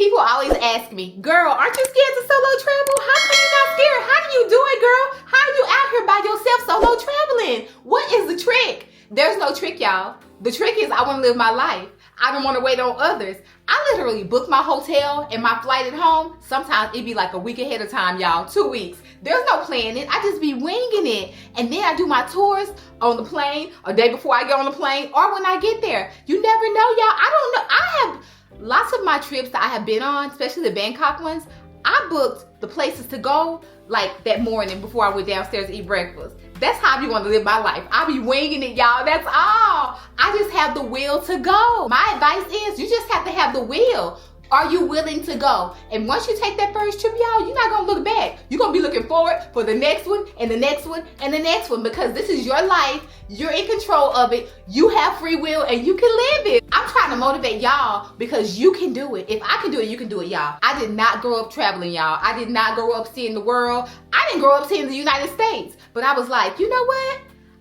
People always ask me, girl, aren't you scared to solo travel? How come you're not scared? How do you do it, girl? How are you out here by yourself solo traveling? What is the trick? There's no trick, y'all. The trick is I want to live my life. I don't want to wait on others. I literally book my hotel and my flight at home. Sometimes it be like a week ahead of time, y'all, 2 weeks. There's no planning. I just be winging it. And then I do my tours on the plane, a day before I get on the plane, or when I get there. You never know, y'all. I don't know. I have lots of my trips that I have been on, especially the Bangkok ones. I booked the places to go like that morning before I went downstairs to eat breakfast. That's how I be wanting to live my life. I be winging it, y'all. That's all. I just have the will to go. My advice is you just have to have the will. Are you willing to go? And once you take that first trip, y'all, you're not gonna look back. You're gonna be looking forward for the next one and the next one and the next one, because this is your life. You're in control of it. You have free will and you can live it. I'm trying to motivate y'all because you can do it. If I can do it, you can do it, y'all. I did not grow up traveling, y'all. I did not grow up seeing the world. I didn't grow up seeing the United States. But I was like, you know what?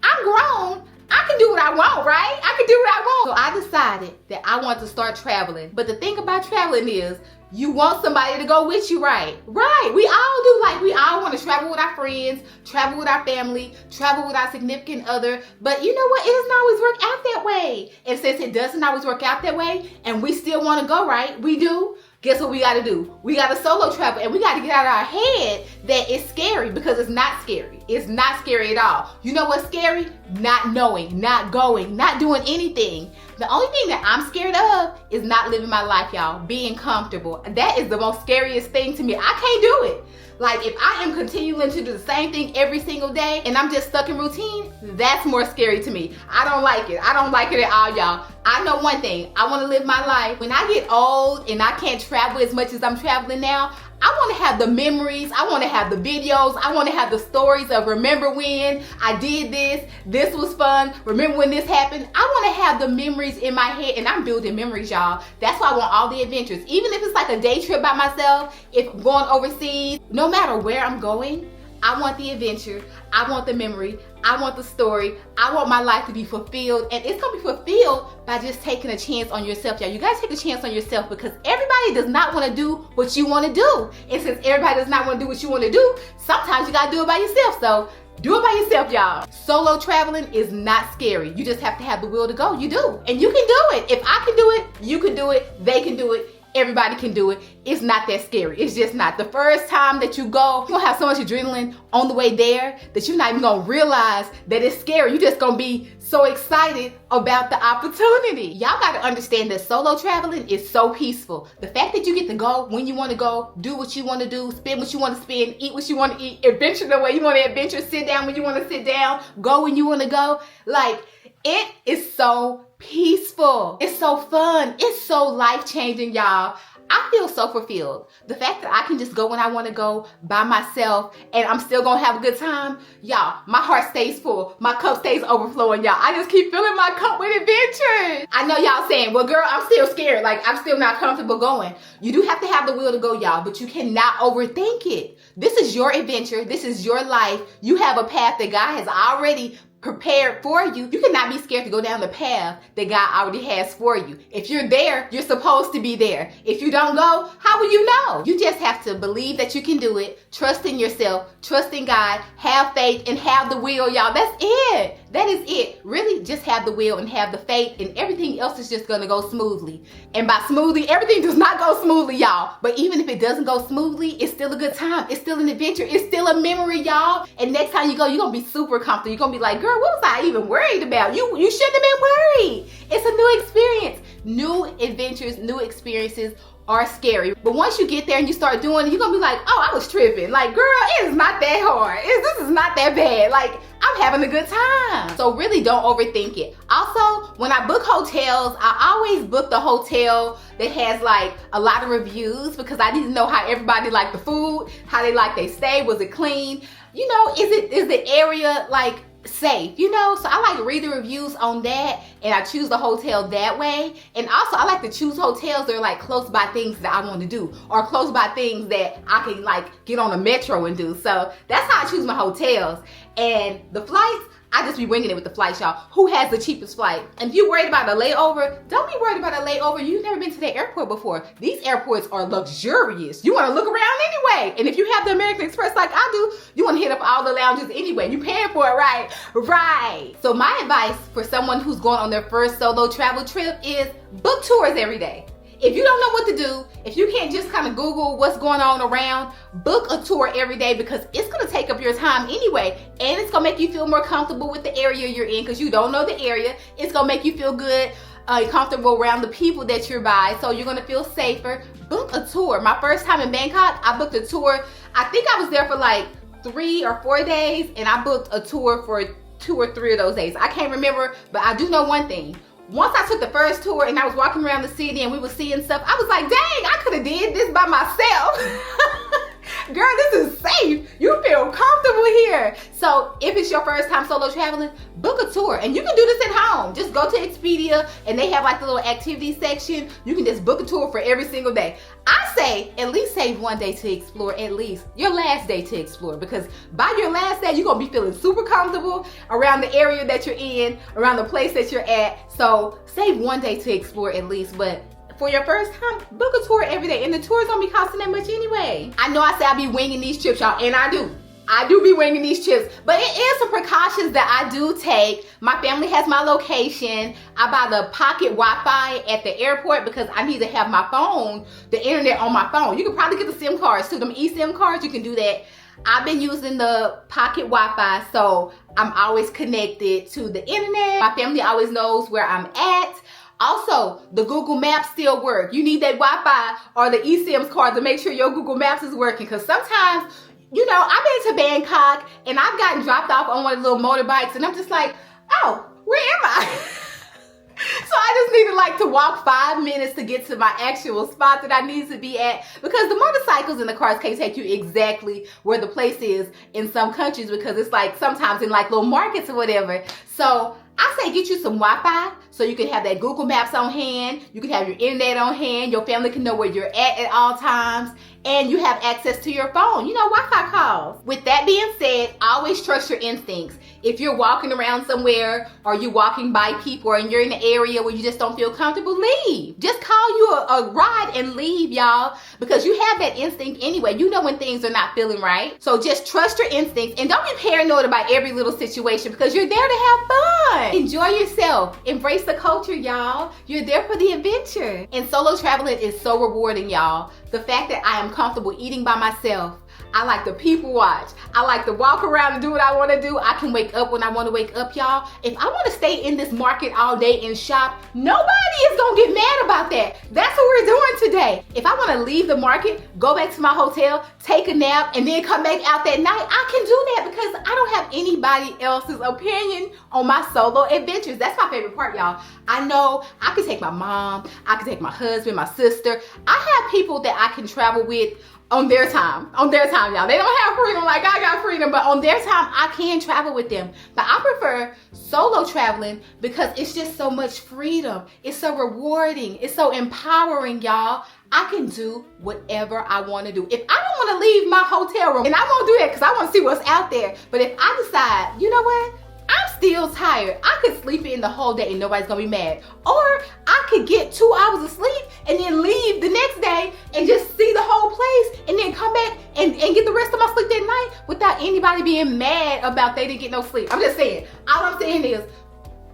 I'm grown. I can do what I want, right? I can do what I want. So I decided that I want to start traveling. But the thing about traveling is you want somebody to go with you, right? Right. We all do. Like, we all want to travel with our friends, travel with our family, travel with our significant other. But you know what? It doesn't always work out that way. And since it doesn't always work out that way, and we still want to go, right? We do. Guess what we got to do? We got to solo travel, and we got to get out of our head that it's scary, because it's not scary. It's not scary at all. You know what's scary? Not knowing, not going, not doing anything. The only thing that I'm scared of is not living my life, y'all. Being comfortable. That is the most scariest thing to me. I can't do it. Like, if I am continuing to do the same thing every single day and I'm just stuck in routine, that's more scary to me. I don't like it. I don't like it at all, y'all. I know one thing. I want to live my life. When I get old and I can't travel as much as I'm traveling now, I want to have the memories. I want to have the videos. I want to have the stories of remember when I did this. This was fun. Remember when this happened. I want to have the memories in my head, and I'm building memories, y'all. That's why I want all the adventures. Even if it's like a day trip by myself, if I'm going overseas, no matter where I'm going, I want the adventure. I want the memory. I want the story. I want my life to be fulfilled. And it's going to be fulfilled by just taking a chance on yourself, y'all. You got to take a chance on yourself, because everybody does not want to do what you want to do. And since everybody does not want to do what you want to do, sometimes you got to do it by yourself. So do it by yourself, y'all. Solo traveling is not scary. You just have to have the will to go. You do. And you can do it. If I can do it, you can do it. They can do it. Everybody can do it. It's not that scary. It's just not. The first time that you go, you're gonna have so much adrenaline on the way there that you're not even gonna realize that it's scary. You're just gonna be so excited about the opportunity. Y'all gotta understand that solo traveling is so peaceful. The fact that you get to go when you wanna go, do what you wanna do, spend what you wanna spend, eat what you wanna eat, adventure the way you wanna adventure, sit down when you wanna sit down, go when you wanna go. Like, it is so peaceful. It's so fun. It's so life-changing, y'all. I feel so fulfilled. The fact that I can just go when I want to go by myself and I'm still gonna have a good time, y'all, my heart stays full. My cup stays overflowing, y'all. I just keep filling my cup with adventures. I know y'all saying, well, girl, I'm still scared. Like, I'm still not comfortable going. You do have to have the will to go, y'all, but you cannot overthink it. This is your adventure. This is your life. You have a path that God has already prepared for you. You cannot be scared to go down the path that God already has for you. If you're there, you're supposed to be there. If you don't go, how will you know? You just have to believe that you can do it, trust in yourself, trust in God, have faith, and have the will, y'all. That's it. That is it. Really, just have the will and have the faith, and everything else is just gonna go smoothly. And by smoothly, everything does not go smoothly, y'all. But even if it doesn't go smoothly, it's still a good time. It's still an adventure. It's still a memory, y'all. And next time you go, you're gonna be super comfortable. You're gonna be like, girl, what was I even worried about? You shouldn't have been worried. It's a new experience. New adventures, new experiences are scary. But once you get there and you start doing it, you're gonna be like, oh, I was tripping. Like, girl, it is not that hard. This is not that bad. Like, I'm having a good time. So really don't overthink it. Also, when I book hotels, I always book the hotel that has like a lot of reviews, because I need to know how everybody liked the food, how they like they stay, was it clean? You know, is the area like safe, you know? So I like to read the reviews on that, and I choose the hotel that way. And also I like to choose hotels that are like close by things that I want to do, or close by things that I can like get on a metro and do. So that's how I choose my hotels. And the flights, I just be winging it with the flights, y'all. Who has the cheapest flight? And if you're worried about a layover, don't be worried about a layover. You've never been to the airport before. These airports are luxurious. You want to look around anyway. And if you have the American Express like I do, you want to hit up all the lounges anyway. You paying for it, right? Right. So my advice for someone who's going on their first solo travel trip is book tours every day. If you don't know what to do, if you can't just kind of Google what's going on around, book a tour every day because it's going to take up your time anyway. And it's going to make you feel more comfortable with the area you're in because you don't know the area. It's going to make you feel good, comfortable around the people that you're by. So you're going to feel safer. Book a tour. My first time in Bangkok, I booked a tour. I think I was there for like 3 or 4 days and I booked a tour for 2 or 3 of those days. I can't remember, but I do know one thing. Once I took the first tour and I was walking around the city and we were seeing stuff, I was like, dang, I could have did this by myself. Girl, this is safe. You feel comfortable here. So if it's your first time solo traveling, book a tour. And you can do this at home. Just go to Expedia and they have like the little activity section. You can just book a tour for every single day. I say at least save 1 day to explore, at least your last day to explore, because by your last day, you're going to be feeling super comfortable around the area that you're in, around the place that you're at. So save 1 day to explore at least, but for your first time, book a tour every day. And the tours don't be costing that much anyway. I know I say I be winging these trips, y'all, and I do. I do be winging these trips, but it is some precautions that I do take. My family has my location. I buy the pocket Wi-Fi at the airport because I need to have my phone, the internet on my phone. You can probably get the SIM cards too, them eSIM cards, you can do that. I've been using the pocket Wi-Fi, so I'm always connected to the internet. My family always knows where I'm at. Also, the Google Maps still work. You need that Wi-Fi or the eSIM card to make sure your Google Maps is working, because sometimes, you know, I've been to Bangkok and I've gotten dropped off on one of the little motorbikes and I'm just like, oh, where am I? So I just needed like to walk 5 minutes to get to my actual spot that I need to be at, because the motorcycles and the cars can't take you exactly where the place is in some countries, because it's like sometimes in like little markets or whatever. So I say get you some Wi-Fi so you can have that Google Maps on hand, you can have your internet on hand, your family can know where you're at all times, and you have access to your phone, you know, Wi-Fi calls. With that being said, always trust your instincts. If you're walking around somewhere or you're walking by people and you're in an area where you just don't feel comfortable, leave. Just call you a ride and leave, y'all, because you have that instinct anyway. You know when things are not feeling right. So just trust your instincts and don't be paranoid about every little situation, because you're there to have fun. Enjoy yourself. Embrace the culture, y'all. You're there for the adventure. And solo traveling is so rewarding, y'all. The fact that I am comfortable eating by myself. I like to people watch. I like to walk around and do what I want to do. I can wake up when I want to wake up, y'all. If I want to stay in this market all day and shop, nobody is going to get mad about that. That's what we're doing today. If I want to leave the market, go back to my hotel, take a nap, and then come back out that night, I can do that because I don't have anybody else's opinion on my solo adventures. That's my favorite part, y'all. I know I can take my mom, I can take my husband, my sister. I have people that I can travel with on their time, y'all. They don't have freedom like I got freedom, but on their time, I can travel with them. But I prefer solo traveling because it's just so much freedom. It's so rewarding. It's so empowering, y'all. I can do whatever I want to do. If I don't want to leave my hotel room, and I won't do that because I want to see what's out there. But if I decide, you know what? I'm still tired. I could sleep in the whole day and nobody's gonna be mad. Or I could get 2 hours of sleep and then leave the next day and just see the whole place and then come back and get the rest of my sleep that night without anybody being mad about they didn't get no sleep. I'm just saying, all I'm saying is,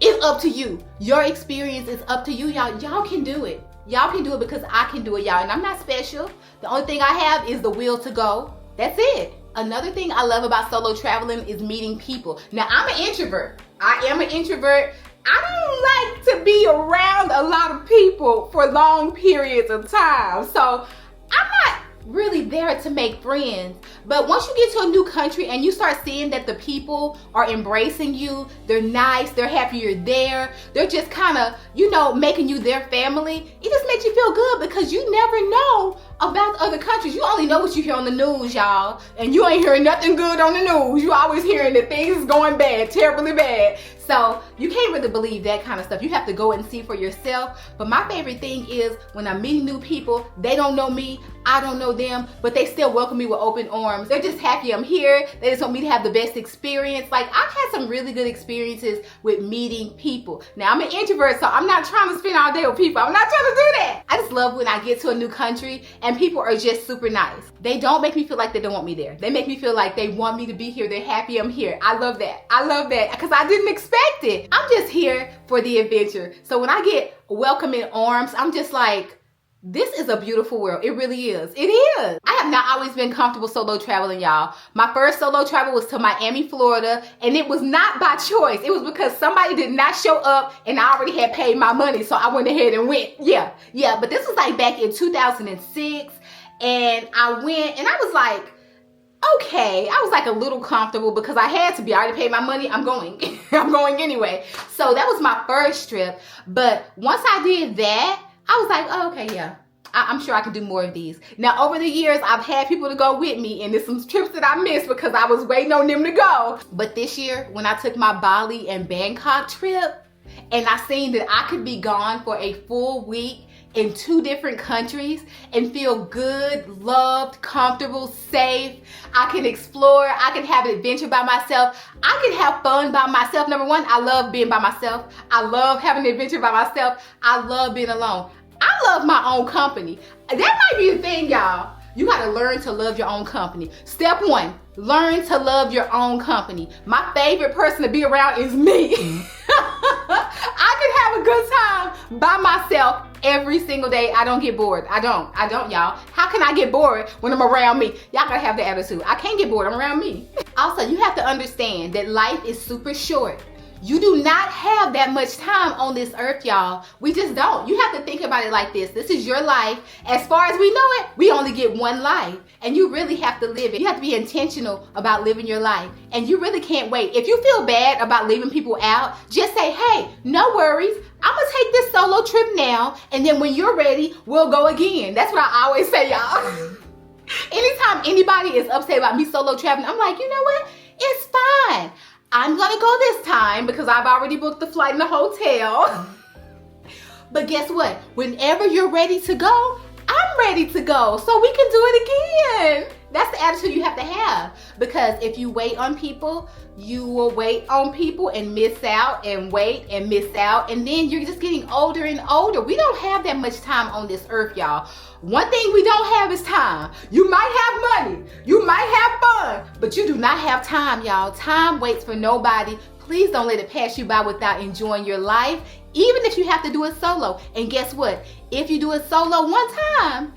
it's up to you. Your experience is up to you, y'all. Y'all can do it. Y'all can do it because I can do it, y'all. And I'm not special. The only thing I have is the will to go. That's it. Another thing I love about solo traveling is meeting people. Now, I'm an introvert. I am an introvert. I don't like to be around a lot of people for long periods of time. So I'm not really there to make friends. But once you get to a new country and you start seeing that the people are embracing you, they're nice, they're happy you're there, they're just kind of, you know, making you their family, it just makes you feel good because you never know about other countries. You only know what you hear on the news, y'all. And you ain't hearing nothing good on the news. You always hearing that things is going bad, terribly bad. So you can't really believe that kind of stuff. You have to go and see for yourself. But my favorite thing is when I'm meeting new people, they don't know me, I don't know them, but they still welcome me with open arms. They're just happy I'm here. They just want me to have the best experience. Like, I've had some really good experiences with meeting people. Now, I'm an introvert, so I'm not trying to spend all day with people. I'm not trying to do that. I just love when I get to a new country and people are just super nice. They don't make me feel like they don't want me there. They make me feel like they want me to be here. They're happy I'm here. I love that. I love that because I didn't expect it. I'm just here for the adventure. So when I get welcome in arms, I'm just like, this is a beautiful world. It really is. It is. I have not always been comfortable solo traveling, y'all. My first solo travel was to Miami, Florida, and it was not by choice. It was because somebody did not show up and I already had paid my money, so I went ahead and went. Yeah, but this was like back in 2006, and I went and I was like, okay, I was like a little comfortable because I had to be. I already paid my money. I'm going. I'm going anyway. So that was my first trip. But once I did that, I was like, oh, okay, yeah, I'm sure I can do more of these. Now, over the years, I've had people to go with me, and there's some trips that I missed because I was waiting on them to go. But this year, when I took my Bali and Bangkok trip, and I seen that I could be gone for a full week in 2 different countries and feel good, loved, comfortable, safe. I can explore. I can have an adventure by myself. I can have fun by myself. Number one, I love being by myself. I love having an adventure by myself. I love being alone. I love my own company. That might be the thing, y'all. You gotta learn to love your own company. Step 1, learn to love your own company. My favorite person to be around is me. I can have a good time by myself every single day. I don't get bored. I don't, y'all. How can I get bored when I'm around me? Y'all gotta have the attitude. I can't get bored. I'm around me. Also, you have to understand that life is super short. You do not have that much time on this earth, y'all. We just don't. You have to think about it like this. This is your life. As far as we know it, we only get one life. And you really have to live it. You have to be intentional about living your life. And you really can't wait. If you feel bad about leaving people out, just say, hey, no worries. I'm going to take this solo trip now. And then when you're ready, we'll go again. That's what I always say, y'all. Anytime anybody is upset about me solo traveling, I'm like, you know what? It's fine. I'm gonna go this time because I've already booked the flight and the hotel. But guess what? Whenever you're ready to go, I'm ready to go. So we can do it again. That's the attitude you have to have. Because if you wait on people, you will wait on people and miss out and wait and miss out. And then you're just getting older and older. We don't have that much time on this earth, y'all. One thing we don't have is time. You might have money. You might have fun. But you do not have time, y'all. Time waits for nobody. Please don't let it pass you by without enjoying your life. Even if you have to do it solo. And guess what? If you do it solo one time,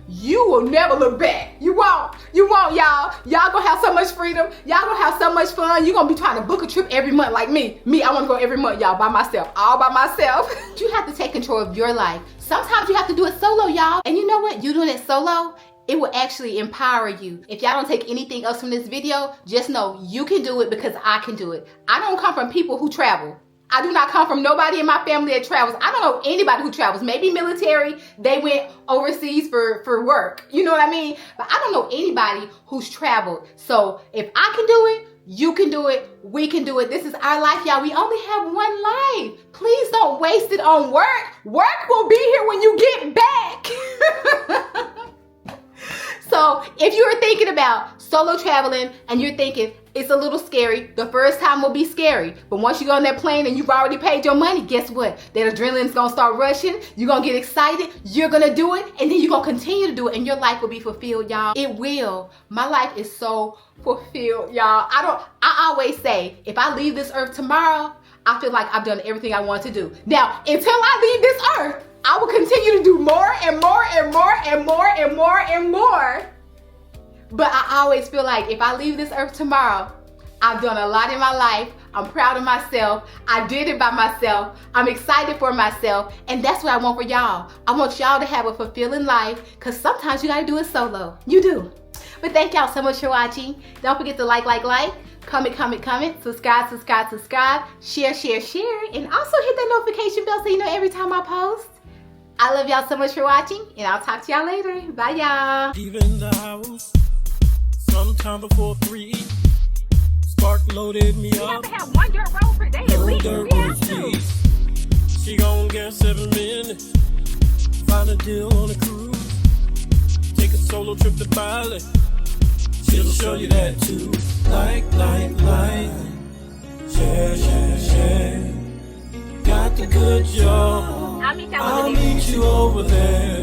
you will never look back. You won't, y'all. Y'all gonna have so much freedom. Y'all gonna have so much fun. You're gonna be trying to book a trip every month like me. I wanna go every month, y'all, by myself, all by myself. You have to take control of your life. Sometimes you have to do it solo, y'all. And you know what? You doing it solo, it will actually empower you. If y'all don't take anything else from this video, just know you can do it because I can do it. I don't come from people who travel. I do not come from nobody in my family that travels. I don't know anybody who travels. Maybe military, they went overseas for work. You know what I mean? But I don't know anybody who's traveled. So if I can do it, you can do it, we can do it. This is our life, y'all. We only have one life. Please don't waste it on work. Work will be here when you get back. So if you're thinking about solo traveling and you're thinking it's a little scary, the first time will be scary. But once you go on that plane and you've already paid your money, guess what? That adrenaline's gonna start rushing. You're gonna get excited. You're gonna do it. And then you're gonna continue to do it. And your life will be fulfilled, y'all. It will. My life is so fulfilled, y'all. I always say, if I leave this earth tomorrow, I feel like I've done everything I want to do. Now, until I leave this earth, I will continue to do more and more and more and more and more and more. But I always feel like if I leave this earth tomorrow, I've done a lot in my life. I'm proud of myself. I did it by myself. I'm excited for myself. And that's what I want for y'all. I want y'all to have a fulfilling life because sometimes you got to do it solo. You do. But thank y'all so much for watching. Don't forget to like, comment, subscribe, share, and also hit that notification bell so you know every time I post. I love y'all so much for watching, and I'll talk to y'all later. Bye, y'all. Leaving the house sometime before 3. Spark loaded me You up. have to have one dirt road per day at least. She gon' get 7 minutes. Find a deal on a cruise. Take a solo trip to Bali. She'll show you that too. Like. Share. Got the good job. I'll meet you over there.